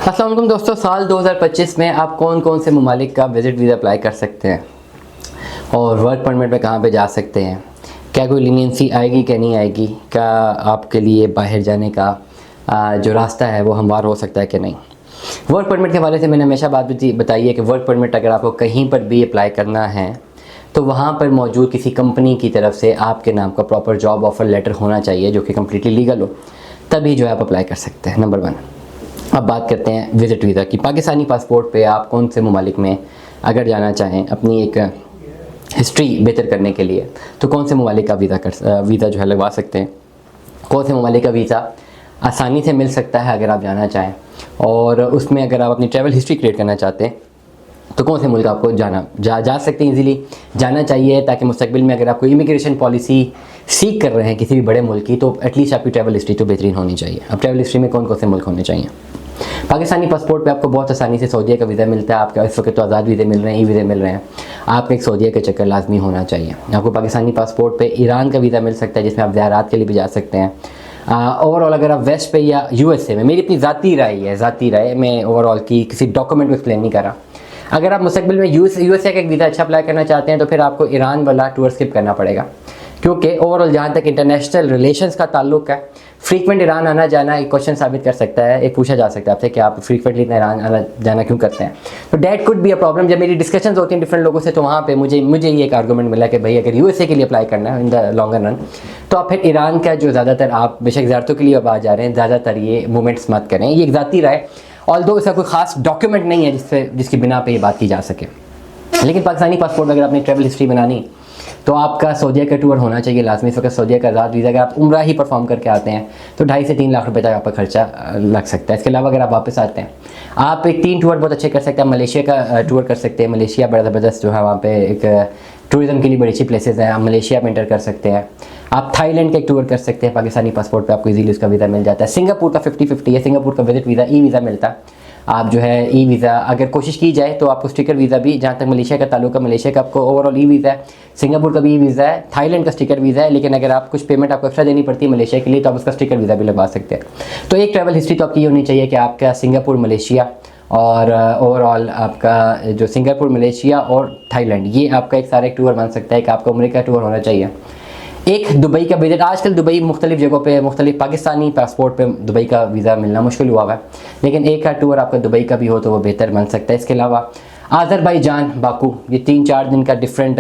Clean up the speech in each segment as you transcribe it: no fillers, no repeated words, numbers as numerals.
अस्सलाम वालेकुम दोस्तों, साल 2025 में आप कौन कौन से ममालिक का विज़िट वीज़ा अप्लाई कर सकते हैं और वर्क परमिट में कहाँ पे जा सकते हैं, क्या कोई लीनियंसी आएगी क्या नहीं आएगी, क्या आपके लिए बाहर जाने का जो रास्ता है वो हमवार हो सकता है कि नहीं। वर्क परमिट के हवाले से मैंने हमेशा बात बताई है कि वर्क परमिट अगर आपको कहीं पर भी अप्लाई करना है तो वहाँ पर मौजूद किसी कंपनी की तरफ से आपके नाम का प्रॉपर जॉब ऑफ़र लेटर होना चाहिए जो कि कम्प्लीटली लीगल हो, तभी जो है आप अप्लाई कर सकते हैं। नंबर 1। अब बात करते हैं विज़िट वीज़ा की। पाकिस्तानी पासपोर्ट पे आप कौन से ममालिक में अगर जाना चाहें अपनी एक हिस्ट्री बेहतर करने के लिए तो कौन से ममालिक का वीज़ा जो है लगवा सकते हैं, कौन से ममालिक का वीज़ा आसानी से मिल सकता है अगर आप जाना चाहें, और उसमें अगर आप अपनी ट्रैवल हिस्ट्री क्रिएट करना चाहते हैं तो कौन से मुल्क आपको जा सकते हैं, इजीली जाना चाहिए, ताकि मुस्तकबिल में अगर आप कोई इमिग्रेशन पॉलिसी सीख कर रहे हैं किसी भी बड़े मुल्क की तो एटलीस्ट आपकी ट्रैवल हिस्ट्री तो बेहतरीन होनी चाहिए। अब ट्रैवल हिस्ट्री में कौन कौन से मुल्क होने चाहिए। पाकिस्तानी पासपोर्ट पे आपको बहुत आसानी से सऊदीया का वीज़ा मिलता है। आपका इस वक्त तो आज़ाद वीज़े मिल रहे हैं, ई वीज़े मिल रहे हैं, आपको एक सऊदीया का चक्कर लाजमी होना चाहिए। आपको पाकिस्तानी पासपोर्ट पे ईरान का वीज़ा मिल सकता है जिसमें आप ज़ियारत के लिए भी जा सकते हैं। ओवरऑल अगर आप वेस्ट पे या यूएसए में, मेरी अपनी ज़ाती राय, मैं ओवरऑल की किसी डॉक्यूमेंट को एक्सप्लेन नहीं कर रहा। अगर आप मुस्तकबिल में यूएसए का एक वीज़ा अच्छा अप्लाई करना चाहते हैं तो फिर आपको ईरान वाला टूर स्किप करना पड़ेगा, क्योंकि ओवरऑल जहाँ तक इंटरनेशनल रिलेशंस का ताल्लुक है, फ्रीक्वेंट ईरान आना जाना एक क्वेश्चन साबित कर सकता है, एक पूछा जा सकता है आपसे कि आप फ्रीक्वेंटली इतना ईरान आना जाना क्यों करते हैं। तो that could be a problem. जब मेरी डिस्कशंस होती हैं डिफरेंट लोगों से तो वहाँ पे मुझे ये एक आर्गूमेंट मिला कि भाई अगर यूएसए के लिए अप्लाई करना है इन द लॉन्गर रन तो आप फिर ईरान का जो ज़्यादातर आप बेशक ज़ियारतों के लिए अब आ जा रहे हैं, ज़्यादातर ये मूवमेंट्स मत करें। ये एक ज़ाती राय, ऑल्दो इसका कोई ख़ास डॉक्यूमेंट नहीं है जिसकी बिना पे ये बात की जा सके। लेकिन पाकिस्तानी पासपोर्ट अगर आपने ट्रैवल हिस्ट्री बनानी तो आपका सऊदीया का टूर होना चाहिए लाजमी। इस वक्त सऊदीया का आज़ाद वीज़ा अगर आप उम्रा ही परफॉर्म करके आते हैं तो 2.5 से 3 लाख रुपए तक आपका खर्चा लग सकता है। इसके अलावा अगर आप वापस आते हैं आप एक 3 टूर बहुत अच्छे कर सकते हैं। मलेशिया का टूर कर सकते हैं, मलेशिया बड़ा ज़बरदस्त जो है वहाँ पे एक टूरिज़म के लिए बड़ी अच्छी प्लेसेस हैं, आप मलेशिया में एंटर कर सकते हैं। आप थाईलैंड का एक टूर कर सकते हैं, पाकिस्तानी पासपोर्ट पे आपको इजीली उसका वीज़ा मिल जाता है। सिंगापुर का 50-50 है, सिंगापुर का विजिट वीज़ा ई वीज़ा मिलता है। आप जो है ई वीज़ा अगर कोशिश की जाए तो आपको स्टिकर वीज़ा भी, जहाँ तक मलेशिया का ताल्लुक है, मलेशिया का आपको ओवरऑल ई वीज़ा है, सिंगापुर का भी ई वीज़ा है, थाईलैंड का स्टिकर वीज़ा है। लेकिन अगर आप कुछ पेमेंट आपको एक्स्ट्रा देनी पड़ती है मलेशिया के लिए तो आप उसका स्टिकर वीज़ा भी लगवा सकते हैं। तो एक ट्रैवल हिस्ट्री तो आपकी ये होनी चाहिए कि आपका सिंगापुर, मलेशिया और ओवरऑल आपका जो सिंगापुर, मलेशिया और थाईलैंड, ये आपका एक सारा एक टूर बन सकता है कि आपका उम्र का टूर होना चाहिए। एक दुबई का विज़िट, आजकल दुबई मुख्तलिफ जगहों पे मुख्तलिफ पाकिस्तानी पासपोर्ट पे दुबई का वीज़ा मिलना मुश्किल हुआ है, लेकिन एक का टूर आपका दुबई का भी हो तो वो बेहतर बन सकता है। इसके अलावा आज़रबाईजान, बाकू, ये 3-4 दिन का डिफरेंट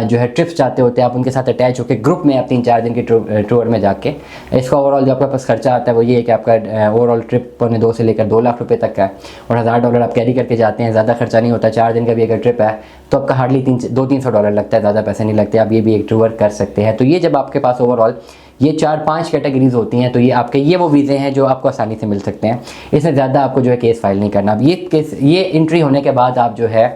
जो है ट्रिप्स जाते होते हैं, आप उनके साथ अटैच होकर ग्रुप में आप 3-4 दिन के टूर में जाके इसका ओवरऑल जो आपके पास खर्चा आता है वो ये है कि आपका ओवरऑल ट्रिप 2 से लेकर 2 लाख रुपए तक का है और $1000 आप कैरी करके जाते हैं। ज़्यादा खर्चा नहीं होता। 4 दिन का भी अगर ट्रिप है तो आपका हार्डली $200-300 लगता है, ज़्यादा पैसे नहीं लगते। आप ये भी एक टूर कर सकते हैं। तो ये जब आपके पास ओवरऑल ये 4-5 कैटेगरीज होती हैं तो ये आपके ये वो वीज़े हैं जो आपको आसानी से मिल सकते हैं। इसमें ज़्यादा आपको जो है केस फाइल नहीं करना। अब ये एंट्री होने के बाद आप जो है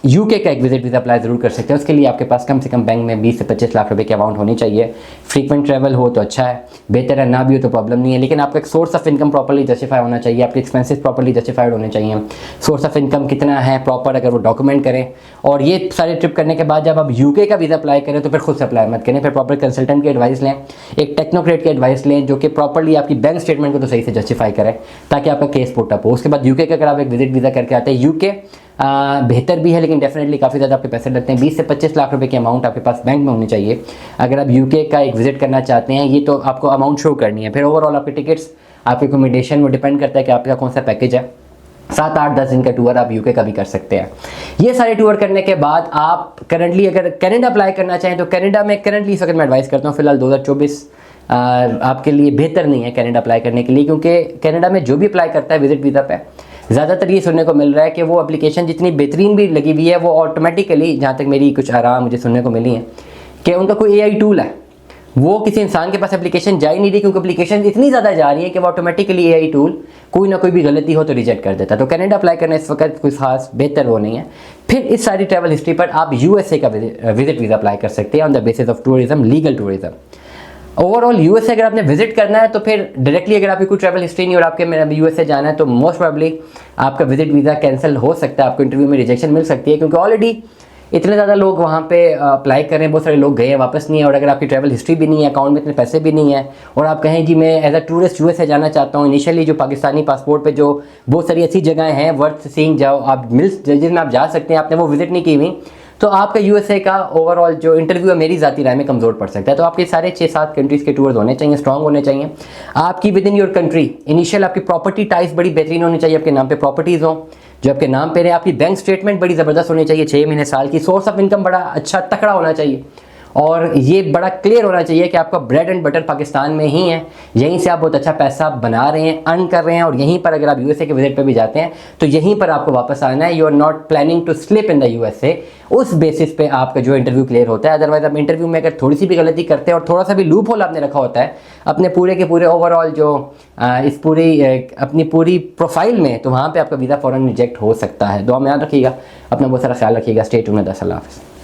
यूके का एक विजिट वीज़ा अप्लाई ज़रूर कर सकते हैं। उसके लिए आपके पास कम से कम बैंक में 20 से 25 लाख रुपए की अमाउंट होनी चाहिए। फ्रीक्वेंट ट्रैवल हो तो अच्छा है, बेहतर है ना भी हो तो प्रॉब्लम नहीं है, लेकिन आपका एक source of income properly justify होना चाहिए, आपके एक्सपेंसेस प्रॉपर्ली जस्टिफाइड होने चाहिए। सोर्स ऑफ इनकम कितना है प्रॉपर अगर वो डॉक्यूमेंट करें, और ये सारे ट्रिप करने के बाद जब आप यूके का वीज़ा अप्लाई करें तो फिर खुद से अप्लाई मत करें, फिर प्रॉपर कंसल्टेंट की एडवाइस लें, एक टेक्नोक्रेट की एडवाइस लें जो कि प्रॉपर्ली आपकी बैंक स्टेटमेंट को तो सही से जस्टिफाई करें ताकि आपका केस पुट अप हो। उसके बाद यूके का अगर आप एक विजिट वीज़ा करके आते हैं, यूके बेहतर भी है लेकिन डेफिनेटली काफ़ी ज़्यादा आपके पैसे लगते हैं। 20 से 25 लाख रुपए की अमाउंट आपके पास बैंक में होनी चाहिए अगर आप यूके का एक विजिट करना चाहते हैं। ये तो आपको अमाउंट शो करनी है। फिर ओवरऑल आपके टिकट्स, आपके अकोमोडेशन, वो डिपेंड करता है कि आपका कौन सा पैकेज है। 7-8-10 दिन का टूर आप यूके का भी कर सकते हैं। ये सारे टूर करने के बाद आप करंटली अगर कनाडा अप्लाई करना चाहें तो कनाडा में करंटली इस वक्त मैं एडवाइस करता हूँ फिलहाल 2024 आपके लिए बेहतर नहीं है कनाडा अप्लाई करने के लिए, क्योंकि कनाडा में जो भी अप्लाई करता है विजिट वीज़ा पे ज़्यादातर ये सुनने को मिल रहा है कि वो एप्लीकेशन जितनी बेहतरीन भी लगी हुई है वो ऑटोमेटिकली, जहाँ तक मेरी कुछ आराम मुझे सुनने को मिली है, कि उनका कोई एआई टूल है, वो किसी इंसान के पास एप्लीकेशन जा ही नहीं रही, क्योंकि एप्लीकेशन इतनी ज़्यादा जा रही है कि वो ऑटोमेटिकली एआई टूल कोई ना कोई भी गलती हो तो रिजेक्ट कर देता है। तो कनाडा अप्लाई करना इस वक्त कोई खास बेहतर वो नहीं है। फिर इस सारी ट्रैवल हिस्ट्री पर आप यूएसए का विजिट वीज़ा अप्लाई कर सकते हैं on the basis of tourism, legal tourism. Overall USA अगर आपने विजिट करना है तो फिर डायरेक्टली अगर आपकी कोई ट्रैवल हिस्ट्री नहीं और आपके यूएसए जाना है तो मोस्ट प्रोबेबली आपका विजिट वीज़ा कैंसिल हो सकता है, आपको इंटरव्यू में रिजेक्शन मिल सकती है, क्योंकि ऑलरेडी इतने ज़्यादा लोग वहाँ पे अप्लाई कर रहे हैं, बहुत सारे लोग गए हैं वापस नहीं है। और अगर आपकी ट्रैवल हिस्ट्री भी नहीं है, अकाउंट में इतने पैसे भी नहीं है, और आप कहें कि मैं एज अ टूरिस्ट यूएसए जाना चाहता हूँ, इनिशियली जो पाकिस्तानी पासपोर्ट पे जो बहुत सारी ऐसी जगहें हैं वर्थ सीइंग, जाओ आप जिनमें आप जा सकते हैं, आपने वो विजिट नहीं की हुई, तो आपका यूएसए का ओवरऑल जो इंटरव्यू है मेरी ज़ाती राय में कमज़ोर पड़ सकता है। तो आपके सारे 6-7 कंट्रीज़ के टूर्स होने चाहिए, स्ट्रॉन्ग होने चाहिए। आपकी with in your country initial आपकी प्रॉपर्टी टाइप्स बड़ी बेहतरीन होनी चाहिए, आपके नाम पे प्रॉपर्टीज़ हों जो आपके नाम पे रहे। आपकी बैंक स्टेटमेंट बड़ी ज़बरदस्त होनी चाहिए, 6 महीने साल की। सोर्स ऑफ इनकम बड़ा अच्छा तकड़ा होना चाहिए, और ये बड़ा क्लियर होना चाहिए कि आपका ब्रेड एंड बटर पाकिस्तान में ही है, यहीं से आप बहुत अच्छा पैसा बना रहे हैं, अर्न कर रहे हैं, और यहीं पर अगर आप यूएसए के विजिट पे भी जाते हैं तो यहीं पर आपको वापस आना है। You are not planning to slip in the USA. उस बेसिस पे आपका जो इंटरव्यू क्लियर होता है। अदरवाइज आप इंटरव्यू में अगर थोड़ी सी भी गलती करते हैं और थोड़ा सा भी लूप होल आपने रखा होता है अपने पूरे के पूरे ओवरऑल जो इस पूरी अपनी पूरी प्रोफाइल में, तो वहाँ पर आपका वीज़ा फ़ौरन रिजेक्ट हो सकता है। दुआ में याद रखिएगा, अपना बहुत सारा ख्याल रखिएगा। Stay tuned. अल्लाह हाफ़िज़।